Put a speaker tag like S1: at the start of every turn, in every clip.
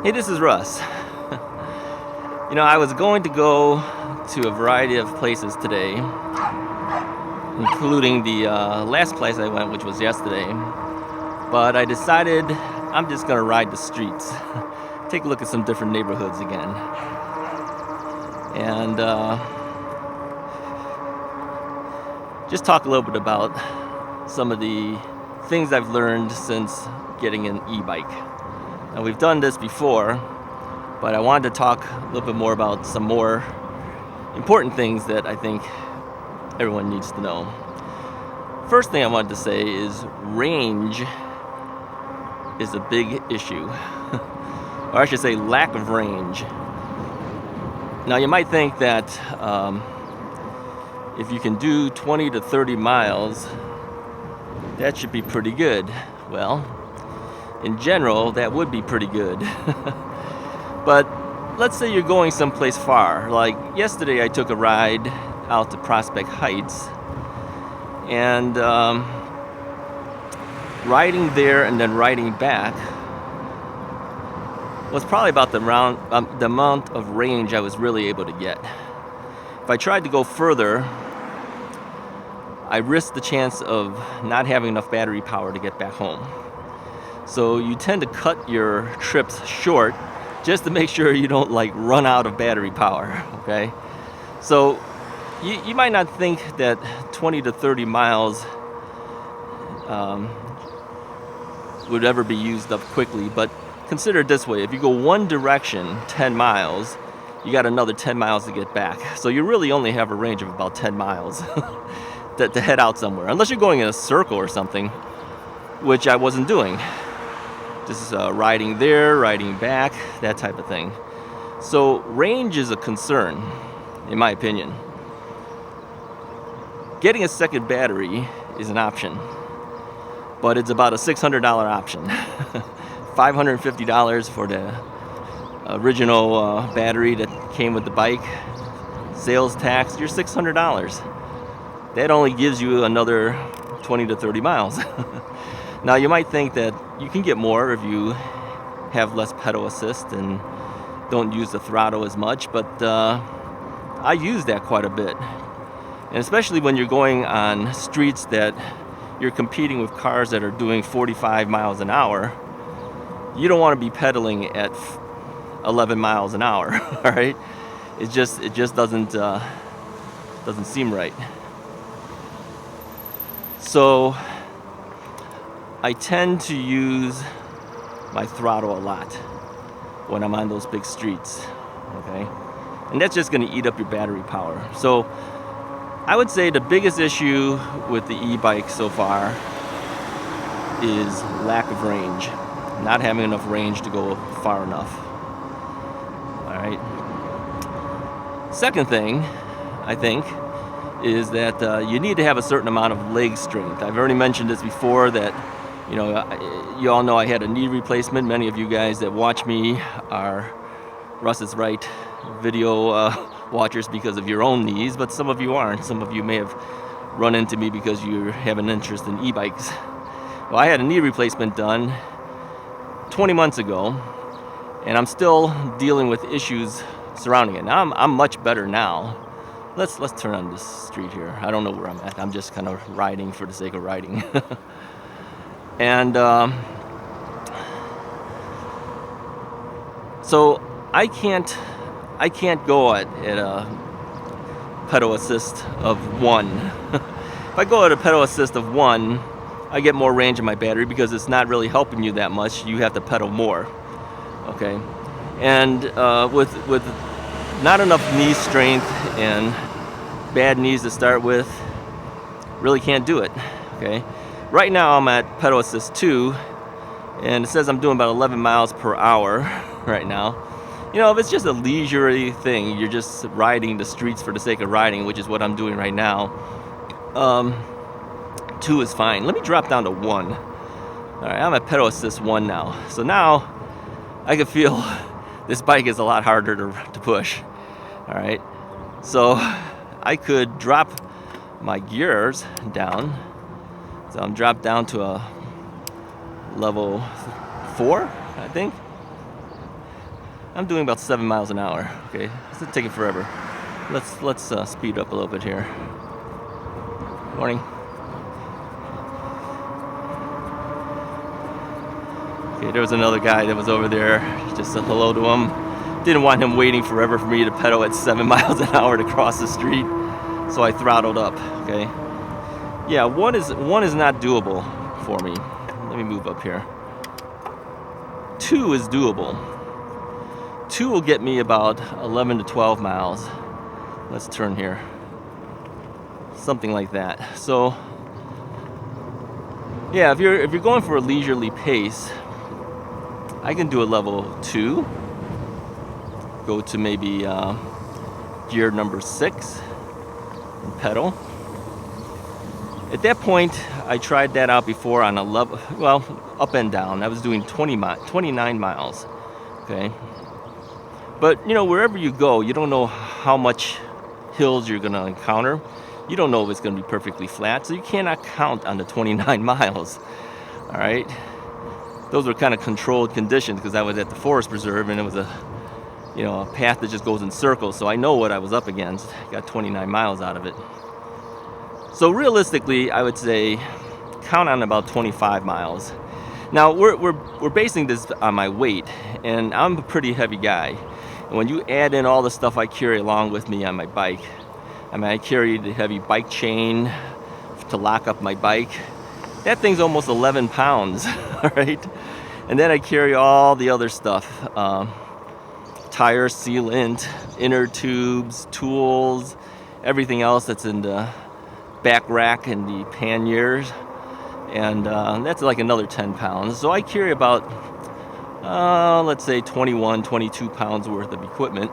S1: Hey, this is Russ. I was going to go to a variety of places today, including the last place I went, which was yesterday. But I decided I'm just going to ride the streets, take a look at some different neighborhoods again. And just talk a little bit about some of the things I've learned since getting an e-bike. Now, we've done this before, but I wanted to talk a little bit more about some more important things that I think everyone needs to know. First thing I wanted to say is range is a big issue, or I should say lack of range. Now, you might think that if you can do 20 to 30 miles, that should be pretty good. Well, in general, that would be pretty good. But let's say you're going someplace far. Like yesterday, I took a ride out to Prospect Heights, and riding there and then riding back was probably about the amount of range I was really able to get. If I tried to go further, I risked the chance of not having enough battery power to get back home. So you tend to cut your trips short just to make sure you don't run out of battery power, okay? So you might not think that 20 to 30 miles would ever be used up quickly, but consider it this way. If you go one direction 10 miles, you got another 10 miles to get back. So you really only have a range of about 10 miles to head out somewhere, unless you're going in a circle or something, which I wasn't doing. Just riding there, riding back, that type of thing. So range is a concern, in my opinion. Getting a second battery is an option, but it's about a $600 option. $550 for the original battery that came with the bike. Sales tax, you're $600. That only gives you another 20 to 30 miles. Now, you might think that you can get more if you have less pedal assist and don't use the throttle as much, but I use that quite a bit. And especially when you're going on streets that you're competing with cars that are doing 45 miles an hour, you don't want to be pedaling at 11 miles an hour, all right? It just doesn't seem right. So I tend to use my throttle a lot when I'm on those big streets, okay? And that's just going to eat up your battery power. So I would say the biggest issue with the e-bike so far is lack of range, not having enough range to go far enough. All right. Second thing, I think, is that you need to have a certain amount of leg strength. I've already mentioned this before that, you all know I had a knee replacement. Many of you guys that watch me are Russ is Right video watchers because of your own knees, but some of you aren't. Some of you may have run into me because you have an interest in e-bikes. Well, I had a knee replacement done 20 months ago, and I'm still dealing with issues surrounding it. Now I'm much better now. Let's turn on this street here. I don't know where I'm at. I'm just kind of riding for the sake of riding. And so I can't go at a pedal assist of 1. If I go at a pedal assist of 1, I get more range in my battery because it's not really helping you that much. You have to pedal more, okay? And with not enough knee strength and bad knees to start with, really can't do it, okay? Right now I'm at pedal assist 2, and it says I'm doing about 11 miles per hour right now. If it's just a leisurely thing, you're just riding the streets for the sake of riding, which is what I'm doing right now, 2 is fine. Let me drop down to 1. All right, I'm at pedal assist 1 now. So now I can feel this bike is a lot harder to push. All right, so I could drop my gears down. So I'm dropped down to a level 4, I think. I'm doing about 7 miles an hour. Okay, this is taking forever. Let's speed up a little bit here. Morning. Okay, there was another guy that was over there. Just said hello to him. Didn't want him waiting forever for me to pedal at 7 miles an hour to cross the street, so I throttled up. Okay. Yeah, one is not doable for me. Let me move up here. 2 is doable. 2 will get me about 11 to 12 miles. Let's turn here. Something like that. So, yeah, if you're going for a leisurely pace, I can do a level 2. Go to maybe gear number 6 and pedal. At that point, I tried that out before on a level, well, up and down. I was doing 29 miles. Okay. But you know, wherever you go, you don't know how much hills you're going to encounter. You don't know if it's going to be perfectly flat, so you cannot count on the 29 miles. All right. Those were kind of controlled conditions because I was at the forest preserve and it was a path that just goes in circles, so I know what I was up against. Got 29 miles out of it. So realistically, I would say count on about 25 miles. Now we're basing this on my weight, and I'm a pretty heavy guy. And when you add in all the stuff I carry along with me on my bike, I mean, I carry the heavy bike chain to lock up my bike. That thing's almost 11 pounds, all right? And then I carry all the other stuff. Tire sealant, inner tubes, tools, everything else that's in the back rack and the panniers, and that's like another 10 pounds. So I carry about, let's say 21, 22 pounds worth of equipment.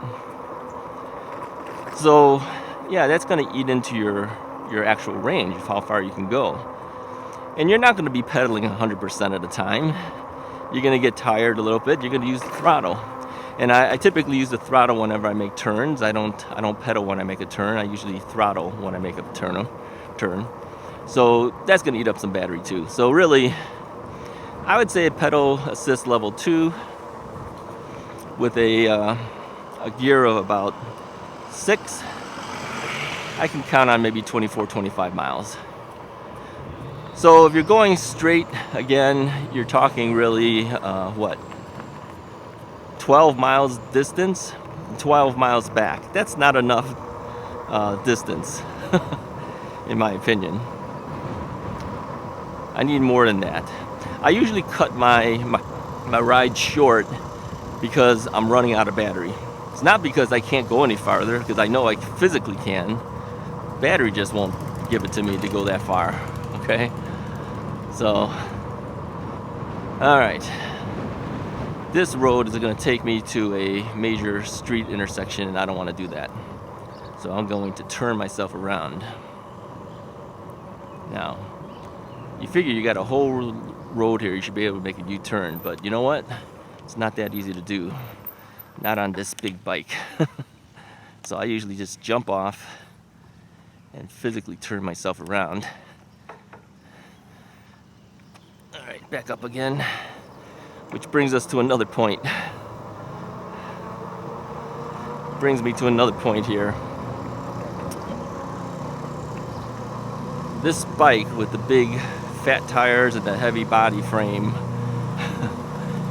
S1: So yeah, that's going to eat into your actual range of how far you can go. And you're not going to be pedaling 100% of the time. You're going to get tired a little bit. You're going to use the throttle. And I typically use the throttle whenever I make turns. I don't pedal when I make a turn. I usually throttle when I make a turn. So that's going to eat up some battery too. So really, I would say a pedal assist level 2 with a gear of about 6. I can count on maybe 24, 25 miles. So if you're going straight, again, you're talking really, 12 miles distance, 12 miles back. That's not enough distance, in my opinion. I need more than that. I usually cut my ride short because I'm running out of battery. It's not because I can't go any farther, because I know I physically can. Battery just won't give it to me to go that far, okay? So, all right. This road is going to take me to a major street intersection, and I don't want to do that. So I'm going to turn myself around. Now, you figure you got a whole road here, you should be able to make a U-turn, but you know what? It's not that easy to do. Not on this big bike. So I usually just jump off and physically turn myself around. All right, back up again. Which brings us to another point. Brings me to another point here. This bike with the big fat tires and the heavy body frame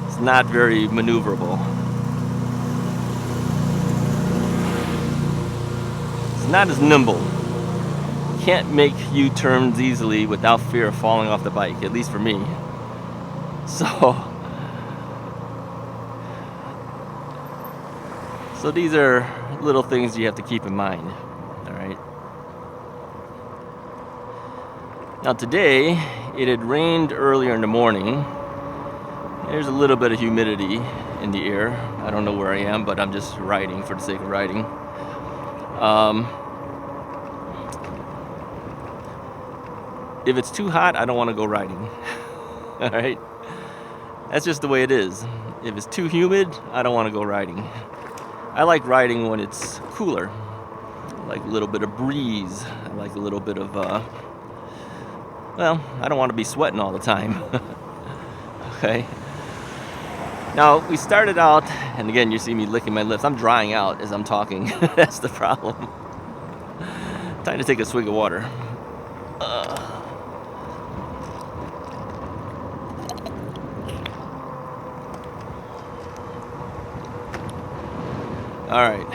S1: is not very maneuverable. It's not as nimble. You can't make U-turns easily without fear of falling off the bike, at least for me. So these are little things you have to keep in mind, all right? Now today, it had rained earlier in the morning. There's a little bit of humidity in the air. I don't know where I am, but I'm just riding for the sake of riding. If it's too hot, I don't want to go riding, all right? That's just the way it is. If it's too humid, I don't want to go riding. I like riding when it's cooler. I like a little bit of breeze. I like a little bit of, I don't want to be sweating all the time. Okay. Now, we started out, and again, you see me licking my lips. I'm drying out as I'm talking. That's the problem. Time to take a swig of water. All right.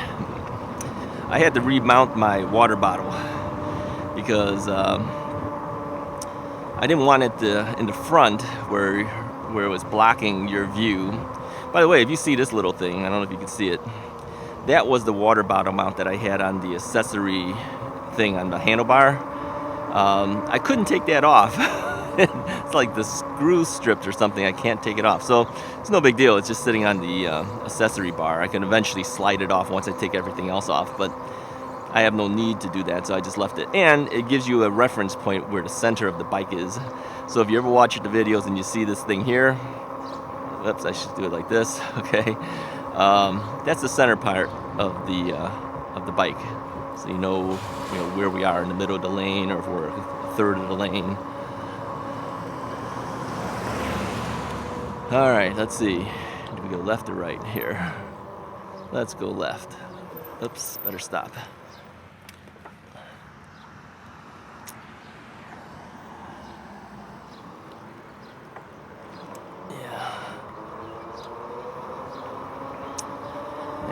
S1: I had to remount my water bottle because I didn't want it in the front where it was blocking your view. By the way, if you see this little thing, I don't know if you can see it, that was the water bottle mount that I had on the accessory thing on the handlebar. I couldn't take that off. It's like the screw stripped or something. I can't take it off. So it's no big deal. It's just sitting on the accessory bar. I can eventually slide it off once I take everything else off, but I have no need to do that, so I just left it. And it gives you a reference point where the center of the bike is. So if you ever watch the videos and you see this thing here, whoops, I should do it like this, okay. That's the center part of the bike. So you know where we are in the middle of the lane, or if we're a third of the lane. All right, let's see. Do we go left or right here? Let's go left. Oops, better stop.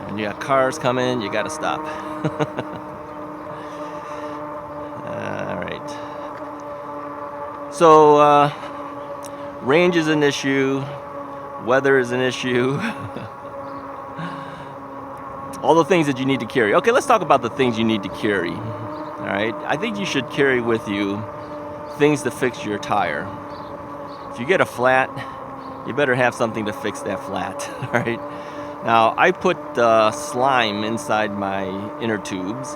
S1: When you got cars coming, you gotta stop. All right. So, range is an issue. Weather is an issue. All the things that you need to carry. Okay, let's talk about the things you need to carry. All right. I think you should carry with you things to fix your tire. If you get a flat, you better have something to fix that flat. All right. Now, I put slime inside my inner tubes,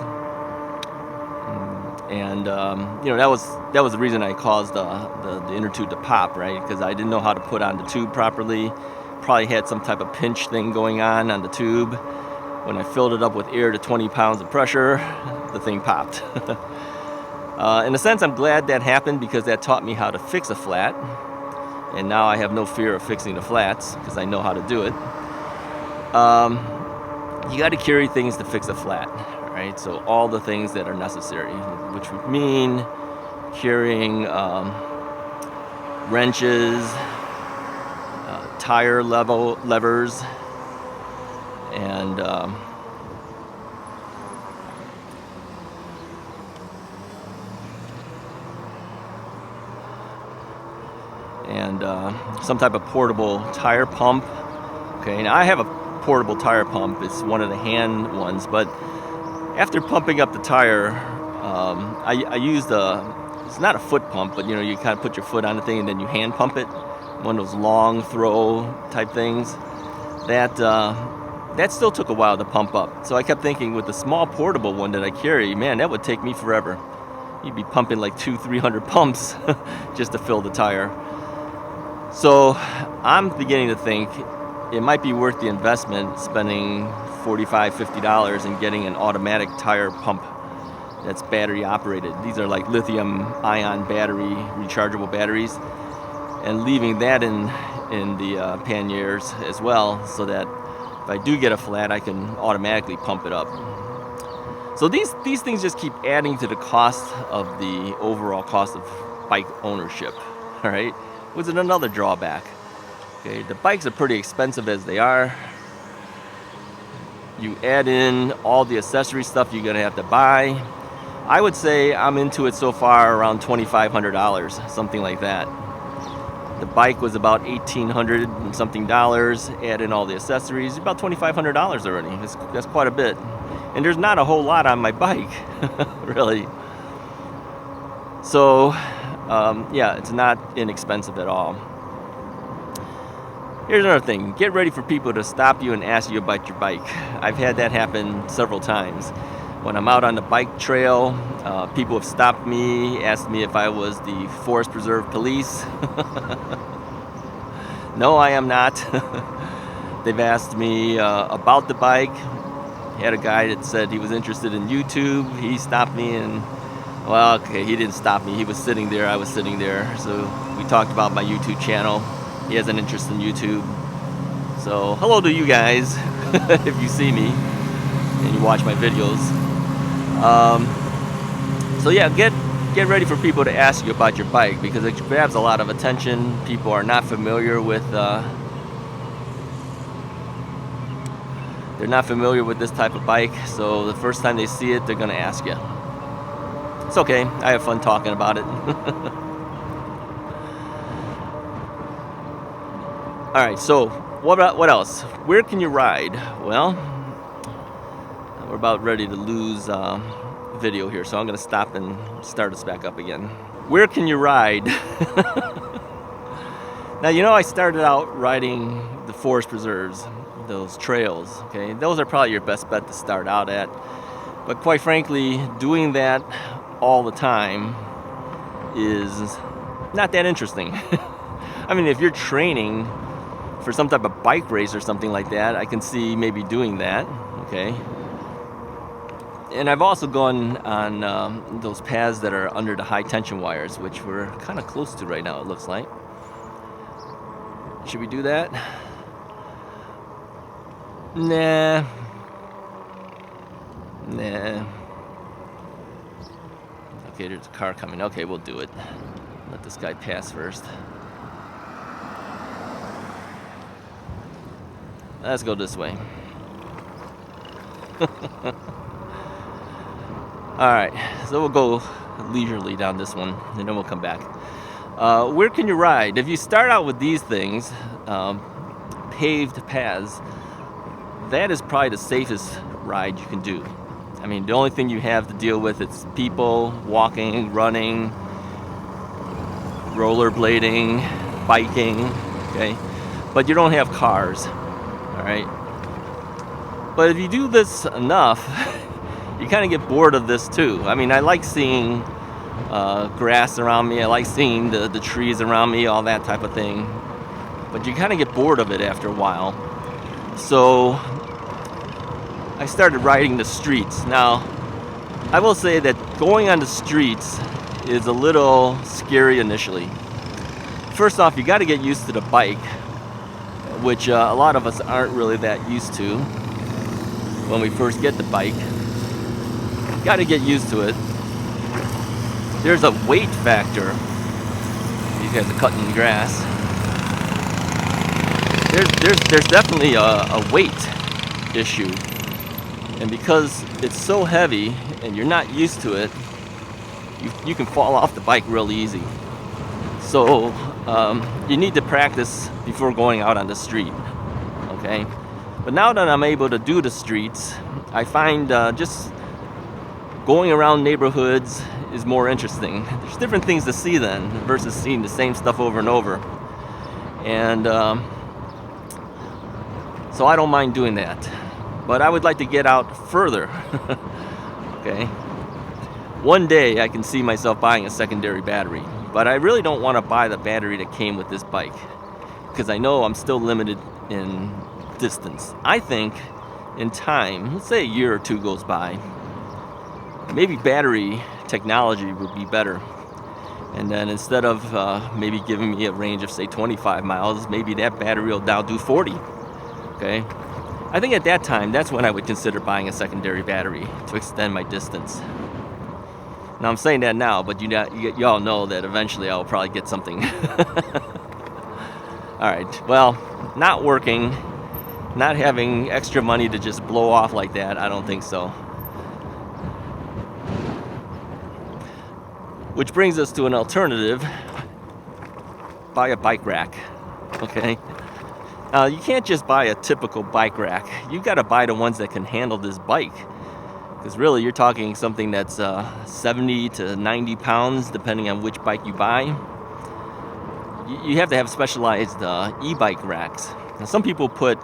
S1: and that was the reason I caused the inner tube to pop, right? Because I didn't know how to put on the tube properly. Probably had some type of pinch thing going on the tube. When I filled it up with air to 20 pounds of pressure, the thing popped. In a sense, I'm glad that happened because that taught me how to fix a flat, and now I have no fear of fixing the flats because I know how to do it. You got to carry things to fix a flat, right? So all the things that are necessary, which would mean carrying wrenches, tire levers, and some type of portable tire pump. Okay, now I have a portable tire pump. It's one of the hand ones, but after pumping up the tire, I used it's not a foot pump, but you kind of put your foot on the thing and then you hand pump it. One of those long throw type things. That still took a while to pump up. So I kept thinking, with the small portable one that I carry, man, that would take me forever. You'd be pumping like 200-300 pumps just to fill the tire. So I'm beginning to think it might be worth the investment, spending $45-50 and getting an automatic tire pump that's battery operated. These are like lithium ion battery, rechargeable batteries, and leaving that in the panniers as well, so that if I do get a flat, I can automatically pump it up. So these things just keep adding to the cost of the overall cost of bike ownership. All right, which is another drawback. Okay, the bikes are pretty expensive as they are. You add in all the accessory stuff you're gonna have to buy. I would say I'm into it so far around $2,500, something like that. The bike was about $1,800 and something dollars. Add in all the accessories, about $2,500 already. That's quite a bit. And there's not a whole lot on my bike, really. So, yeah, it's not inexpensive at all. Here's another thing. Get ready for people to stop you and ask you about your bike. I've had that happen several times. When I'm out on the bike trail, people have stopped me, asked me if I was the Forest Preserve Police. No, I am not. They've asked me about the bike. Had a guy that said he was interested in YouTube. He stopped me and, well, okay, he didn't stop me. He was sitting there, I was sitting there. So we talked about my YouTube channel. He has an interest in YouTube. So hello to you guys if you see me and you watch my videos. So yeah, get ready for people to ask you about your bike, because it grabs a lot of attention. People are not familiar with they're not familiar with this type of bike, so the first time they see it, they're going to ask you. It's okay, I have fun talking about it. Alright, so what else? Where can you ride? Well, we're about ready to lose video here, so I'm going to stop and start us back up again. Where can you ride? Now, you know, I started out riding the forest preserves, those trails, okay? Those are probably your best bet to start out at. But quite frankly, doing that all the time is not that interesting. I mean, if you're training for some type of bike race or something like that, I can see maybe doing that, okay? And I've also gone on those paths that are under the high tension wires, which we're kind of close to right now, it looks like. Should we do that? Nah. Okay, there's a car coming. Okay, we'll do it. Let this guy pass first. Let's go this way. Alright, so we'll go leisurely down this one, and then we'll come back. Where can you ride? If you start out with these things, paved paths, that is probably the safest ride you can do. I mean, the only thing you have to deal with is people walking, running, rollerblading, biking, okay? But you don't have cars, all right? But if you do this enough, you kind of get bored of this too. I mean, I like seeing grass around me. I like seeing the trees around me, all that type of thing. But you kind of get bored of it after a while. So I started riding the streets. Now, I will say that going on the streets is a little scary initially. First off, you got to get used to the bike, which a lot of us aren't really that used to when we first get the bike. Got to get used to it. There's a weight factor. These guys are cutting grass. There's definitely a weight issue, and because it's so heavy and you're not used to it, you can fall off the bike real easy. So you need to practice before going out on the street, okay? But now that I'm able to do the streets, I find just going around neighborhoods is more interesting. There's different things to see then versus seeing the same stuff over and over. And so I don't mind doing that. But I would like to get out further. Okay? One day I can see myself buying a secondary battery, but I really don't want to buy the battery that came with this bike, because I know I'm still limited in distance. I think in time, let's say a year or two goes by, maybe battery technology would be better. And then instead of maybe giving me a range of say 25 miles, maybe that battery will now do 40. Okay? I think at that time, that's when I would consider buying a secondary battery to extend my distance. Now I'm saying that now, but you all know that eventually I'll probably get something. Alright, well, not working, not having extra money to just blow off like that, I don't think so. Which brings us to an alternative. Buy a bike rack, okay? You can't just buy a typical bike rack. You got to buy the ones that can handle this bike. Because really, you're talking something that's 70 to 90 pounds, depending on which bike you buy. You have to have specialized e-bike racks. Now, some people put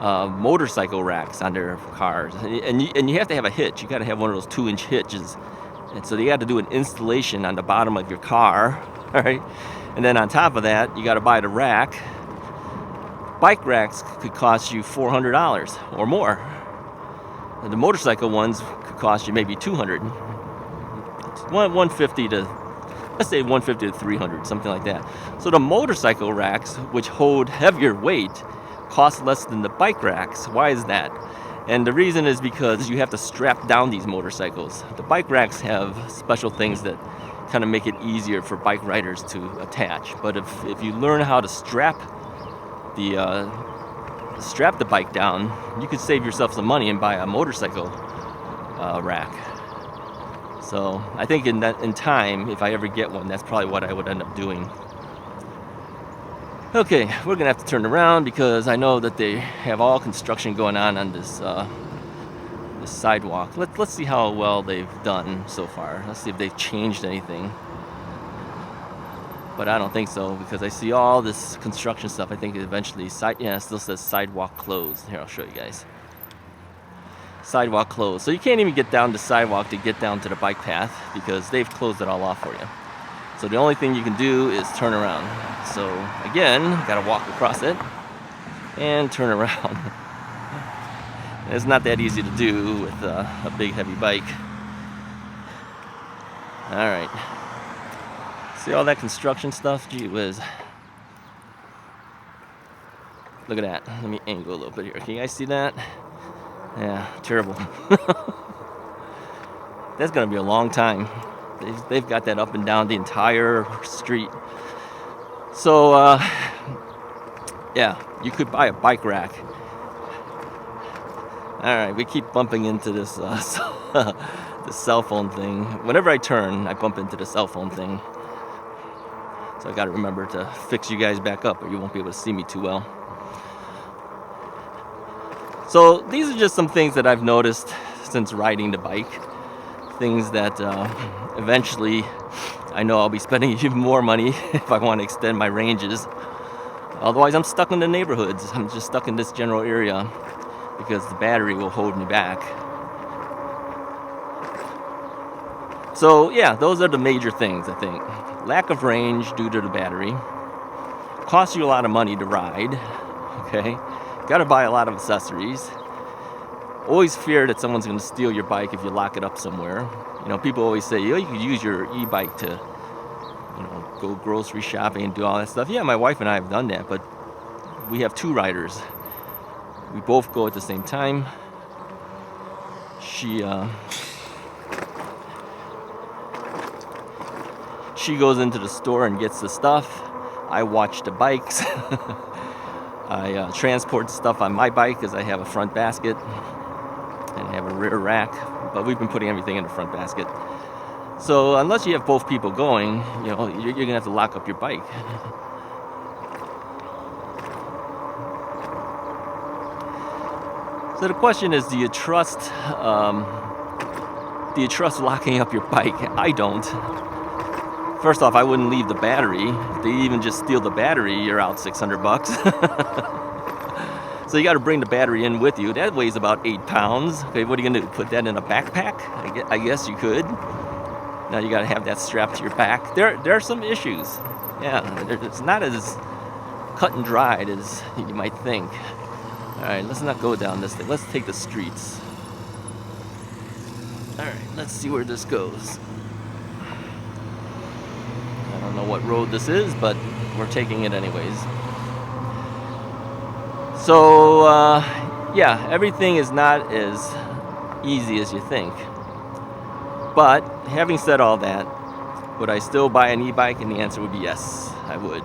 S1: motorcycle racks on their cars. And you have to have a hitch. You got to have one of those 2-inch hitches. And so you got to do an installation on the bottom of your car, all right? And then on top of that, you got to buy the rack. Bike racks could cost you $400 or more. And the motorcycle ones could cost you maybe $200. $150 to, let's say $150 to $300, something like that. So the motorcycle racks, which hold heavier weight, cost less than the bike racks. Why is that? And the reason is because you have to strap down these motorcycles. The bike racks have special things that kind of make it easier for bike riders to attach. But if you learn how to strap the bike down, you could save yourself some money and buy a motorcycle rack. So I think in time, if I ever get one, that's probably what I would end up doing. Okay, we're gonna have to turn around because I know that they have all construction going on this this sidewalk. Let's see how well they've done so far. Let's see if they've changed anything. But I don't think so because I see all this construction stuff. I think eventually it still says sidewalk closed. Here, I'll show you guys. Sidewalk closed. So you can't even get down the sidewalk to get down to the bike path because they've closed it all off for you. So the only thing you can do is turn around. So again, gotta walk across it and turn around. It's not that easy to do with a big heavy bike. All right. See all that construction stuff? Gee whiz. Look at that. Let me angle a little bit here. Can you guys see that? Yeah, terrible. That's gonna be a long time. They've got that up and down the entire street. So, yeah, you could buy a bike rack. All right, we keep bumping into this the cell phone thing. Whenever I turn, I bump into the cell phone thing. So I got to remember to fix you guys back up, or you won't be able to see me too well. So these are just some things that I've noticed since riding the bike. Things that eventually I know I'll be spending even more money if I want to extend my ranges. Otherwise, I'm stuck in the neighborhoods. I'm just stuck in this general area because the battery will hold me back. So yeah, those are the major things, I think. Lack of range due to the battery. Costs you a lot of money to ride. Okay? Got to buy a lot of accessories. Always fear that someone's going to steal your bike if you lock it up somewhere. You know, people always say, you could use your e-bike to, go grocery shopping and do all that stuff. Yeah, my wife and I have done that, but we have two riders. We both go at the same time. She goes into the store and gets the stuff. I watch the bikes. I transport stuff on my bike because I have a front basket and I have a rear rack, but we've been putting everything in the front basket. So unless you have both people going, you're gonna have to lock up your bike. So the question is, do you trust locking up your bike? I don't. First off, I wouldn't leave the battery. If they even just steal the battery, you're out $600. So you got to bring the battery in with you. That weighs about 8 pounds. Okay, what are you gonna do? Put that in a backpack? I guess you could. Now you got to have that strapped to your back. There are some issues. Yeah, it's not as cut and dried as you might think. All right, let's not go down this thing. Let's take the streets. All right, let's see where this goes. I don't know what road this is, but we're taking it anyways. So, yeah, everything is not as easy as you think. But having said all that, would I still buy an e-bike? And the answer would be yes, I would.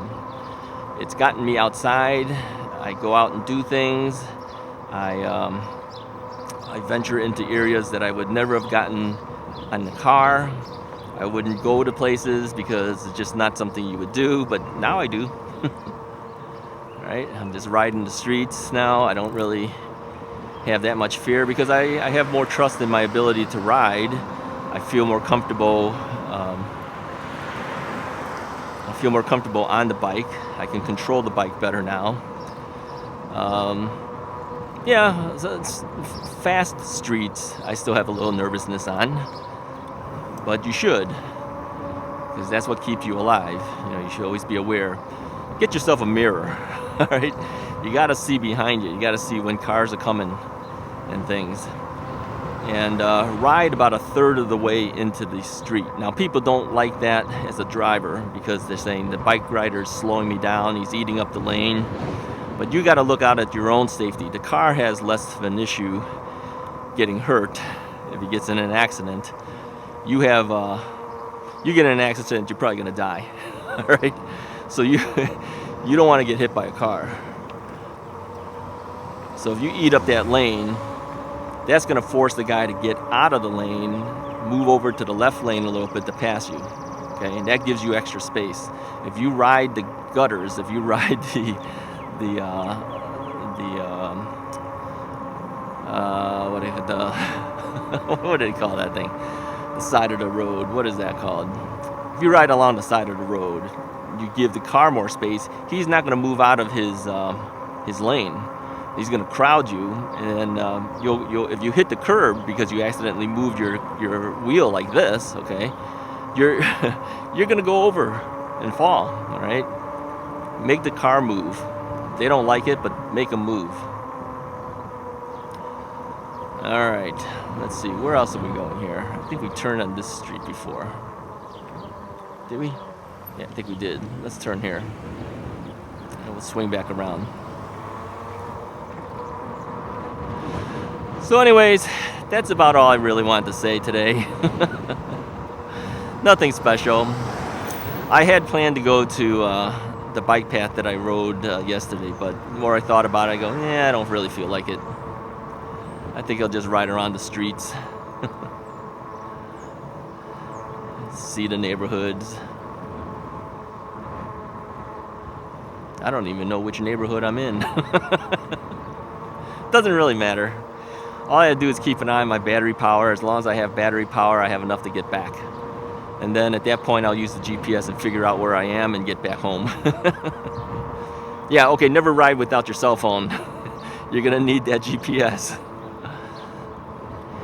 S1: It's gotten me outside. I go out and do things. I venture into areas that I would never have gotten on the car. I wouldn't go to places because it's just not something you would do, but now I do. Right? I'm just riding the streets now. I don't really have that much fear because I have more trust in my ability to ride. I feel more comfortable. I feel more comfortable on the bike. I can control the bike better now. Yeah, so it's fast streets. I still have a little nervousness on, but you should, because that's what keeps you alive. You should always be aware. Get yourself a mirror. All right, you got to see behind you. You got to see when cars are coming and things. And ride about a third of the way into the street. Now, people don't like that as a driver because they're saying the bike rider's slowing me down. He's eating up the lane. But you got to look out at your own safety. The car has less of an issue getting hurt if he gets in an accident. You get in an accident, you're probably going to die. All right? So you don't want to get hit by a car. So if you eat up that lane, that's going to force the guy to get out of the lane, move over to the left lane a little bit to pass you. Okay? And that gives you extra space. If you ride the gutters, if you ride what do they call that thing? The side of the road. What is that called? If you ride along the side of the road, you give the car more space. He's not going to move out of his lane. He's going to crowd you, and you'll if you hit the curb because you accidentally moved your wheel like this, okay, you're going to go over and fall. All right, make the car move. They don't like it, but make them move. All right, let's see. Where else are we going here? I think we turned on this street before. Did we? Yeah, I think we did. Let's turn here. And we'll swing back around. So anyways, that's about all I really wanted to say today. Nothing special. I had planned to go to the bike path that I rode yesterday, but the more I thought about it, I go, I don't really feel like it. I think I'll just ride around the streets. See the neighborhoods. I don't even know which neighborhood I'm in. Doesn't really matter. All I have to do is keep an eye on my battery power. As long as I have battery power, I have enough to get back. And then at that point, I'll use the GPS and figure out where I am and get back home. Yeah, okay, never ride without your cell phone. You're going to need that GPS.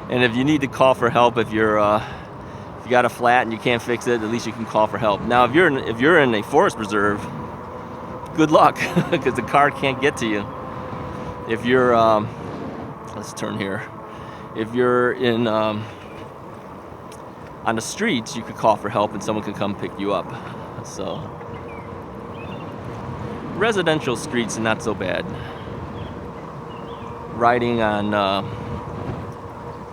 S1: And if you need to call for help, if you got a flat and you can't fix it, at least you can call for help. Now, if you're in a forest preserve, good luck, because the car can't get to you. If you're let's turn here. If you're in on the streets, you could call for help and someone could come pick you up. So residential streets, not so bad. Riding on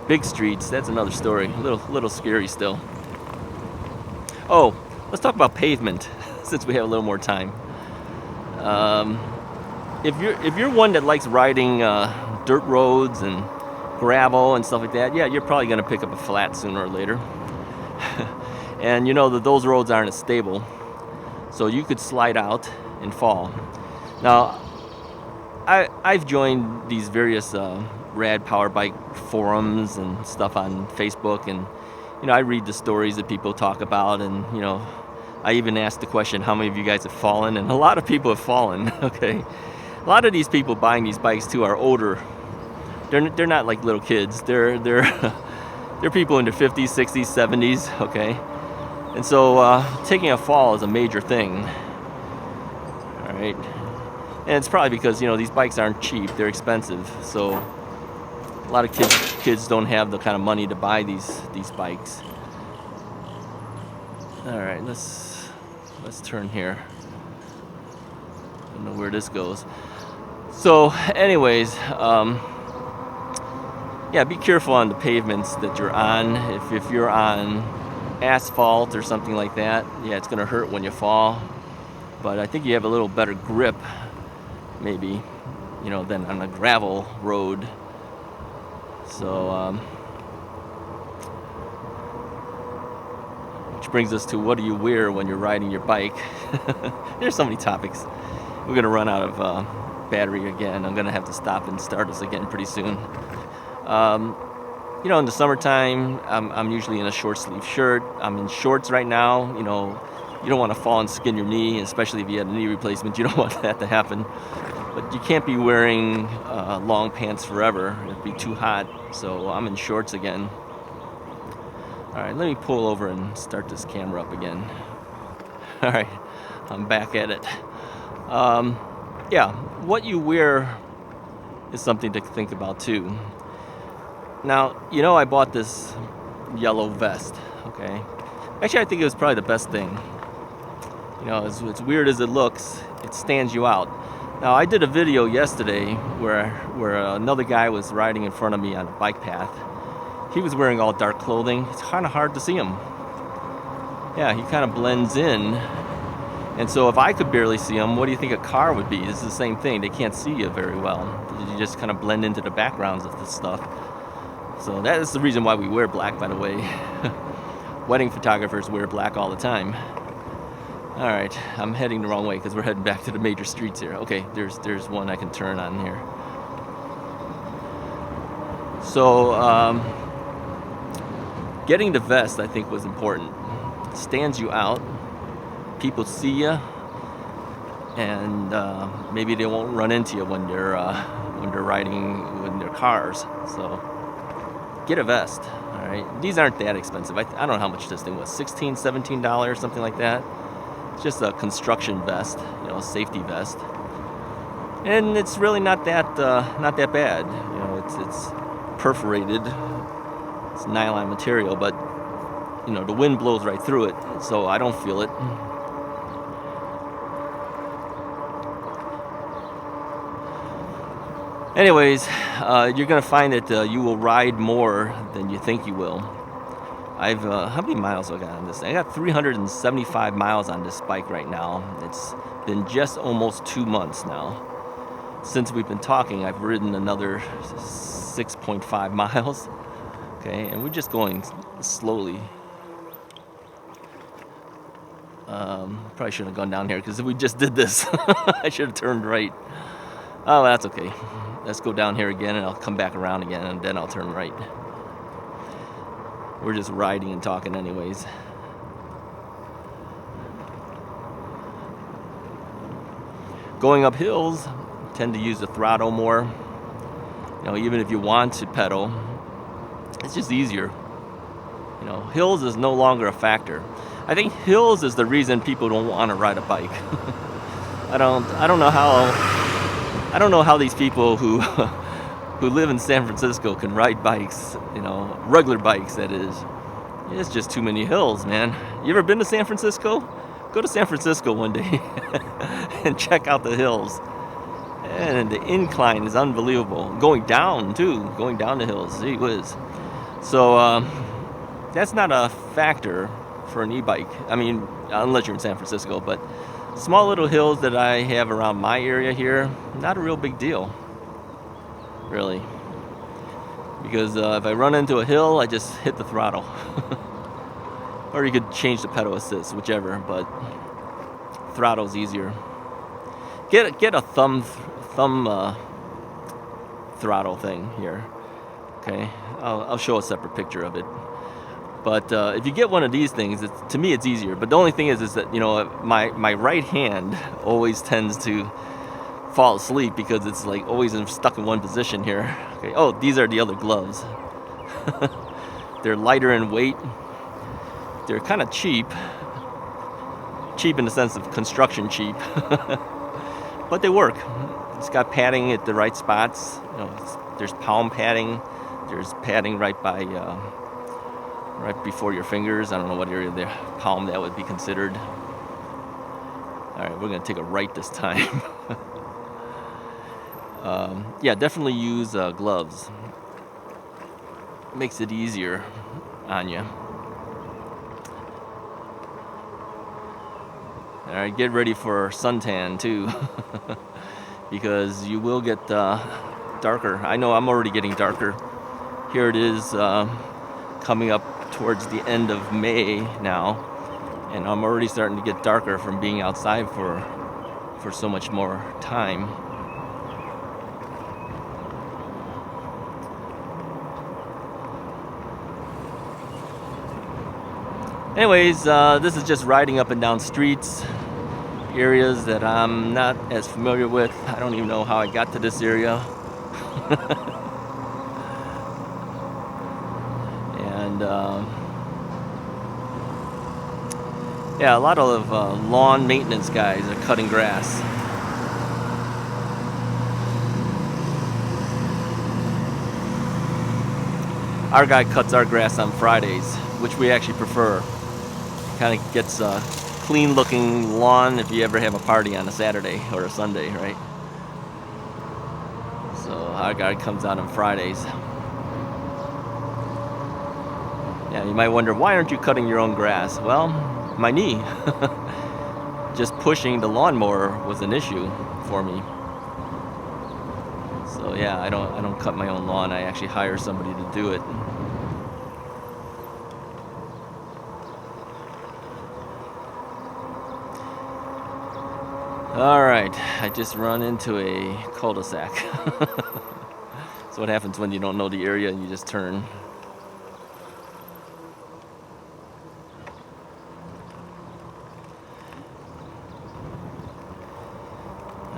S1: big streets, that's another story. A little scary still. Oh, let's talk about pavement since we have a little more time. If you're one that likes riding dirt roads and gravel and stuff like that, yeah, you're probably going to pick up a flat sooner or later. And you know that those roads aren't as stable, so you could slide out and fall. Now, I've joined these various rad power bike forums and stuff on Facebook, and I read the stories that people talk about, and I even asked the question, how many of you guys have fallen? And a lot of people have fallen. Okay, a lot of these people buying these bikes too are older. They're not like little kids. They're people in their 50s, 60s, 70s. Okay, and so taking a fall is a major thing. All right, and it's probably because these bikes aren't cheap. They're expensive. So a lot of kids don't have the kind of money to buy these bikes. All right, let's turn here. I don't know where this goes. So anyways, yeah, be careful on the pavements that you're on. If you're on asphalt or something like that, yeah, it's going to hurt when you fall. But I think you have a little better grip, maybe, than on a gravel road. So, which brings us to, what do you wear when you're riding your bike? There's so many topics. We're going to run out of battery again. I'm going to have to stop and start us again pretty soon. In the summertime, I'm usually in a short sleeve shirt. I'm in shorts right now. You don't want to fall and skin your knee, especially if you had a knee replacement. You don't want that to happen. But you can't be wearing long pants forever. It'd be too hot. So I'm in shorts again. All right, let me pull over and start this camera up again. All right, I'm back at it. Yeah, what you wear is something to think about too. Now, I bought this yellow vest, okay? Actually, I think it was probably the best thing. As weird as it looks, it stands you out. Now, I did a video yesterday where another guy was riding in front of me on a bike path. He was wearing all dark clothing. It's kind of hard to see him. Yeah, he kind of blends in. And so if I could barely see him, what do you think a car would be? It's the same thing. They can't see you very well. You just kind of blend into the backgrounds of this stuff. So that is the reason why we wear black, by the way. Wedding photographers wear black all the time. All right, I'm heading the wrong way because we're heading back to the major streets here. Okay, there's one I can turn on here. So getting the vest, I think, was important. It stands you out. People see you, and maybe they won't run into you when they're riding in their cars. So get a vest. All right, these aren't that expensive. I don't know how much this thing was. $16, $17, something like that. It's just a construction vest, a safety vest, and it's really not that bad. It's perforated. It's nylon material, but the wind blows right through it, so I don't feel it. Anyways, you're gonna find that you will ride more than you think you will. I've how many miles have I got on this thing? I got 375 miles on this bike right now. It's been just almost 2 months now. Since we've been talking, I've ridden another 6.5 miles. Okay, and we're just going slowly. Probably shouldn't have gone down here because we just did this. I should have turned right. Oh, that's okay. Let's go down here again and I'll come back around again and then I'll turn right. We're just riding and talking anyways. Going up hills, tend to use the throttle more. Even if you want to pedal, it's just easier. Hills is no longer a factor. I think hills is the reason people don't want to ride a bike. I don't know how these people who live in San Francisco can ride bikes, regular bikes, that is. It's just too many hills, man. You ever been to San Francisco? Go to San Francisco one day and check out the hills. And the incline is unbelievable. Going down the hills, gee whiz. So that's not a factor for an e-bike. I mean, unless you're in San Francisco, but small little hills that I have around my area here, not a real big deal, really. Because if I run into a hill, I just hit the throttle. Or you could change the pedal assist, whichever, but throttle's easier. Get a thumb throttle thing here. Okay, I'll show a separate picture of it. But if you get one of these things, to me it's easier. But the only thing is that my right hand always tends to fall asleep because it's like always stuck in one position here. Okay. Oh, these are the other gloves. They're lighter in weight. They're kind of cheap. Cheap in the sense of construction cheap. But they work. It's got padding at the right spots. There's palm padding. There's padding right before your fingers. I don't know what area of the palm that would be considered. All right, we're gonna take a right this time. Yeah, definitely use gloves. Makes it easier on you. All right, get ready for suntan too, because you will get darker. I know I'm already getting darker. Here it is coming up towards the end of May now, and I'm already starting to get darker from being outside for so much more time. Anyways, this is just riding up and down streets, areas that I'm not as familiar with. I don't even know how I got to this area. And yeah, a lot of lawn maintenance guys are cutting grass. Our guy cuts our grass on Fridays, which we actually prefer. Kind of gets a clean looking lawn if you ever have a party on a Saturday or a Sunday, right? our guy comes out on Fridays. Yeah, you might wonder, why aren't you cutting your own grass? Well, my knee. Just pushing the lawnmower was an issue for me. So yeah, I don't cut my own lawn. I actually hire somebody to do it. All right, I just run into a cul-de-sac. So what happens when you don't know the area and you just turn?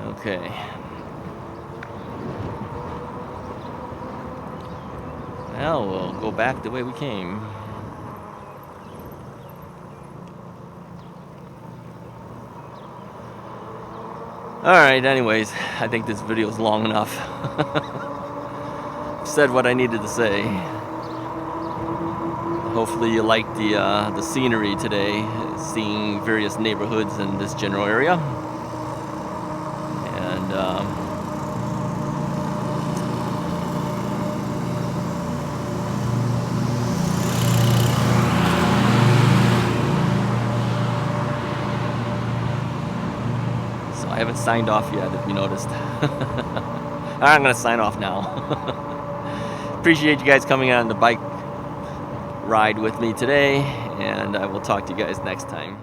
S1: Okay. Well, we'll go back the way we came. Alright, anyways, I think this video is long enough. I've said what I needed to say. Hopefully you liked the scenery today, seeing various neighborhoods in this general area. And I haven't signed off yet, if you noticed. I'm going to sign off now. Appreciate you guys coming on the bike ride with me today, and I will talk to you guys next time.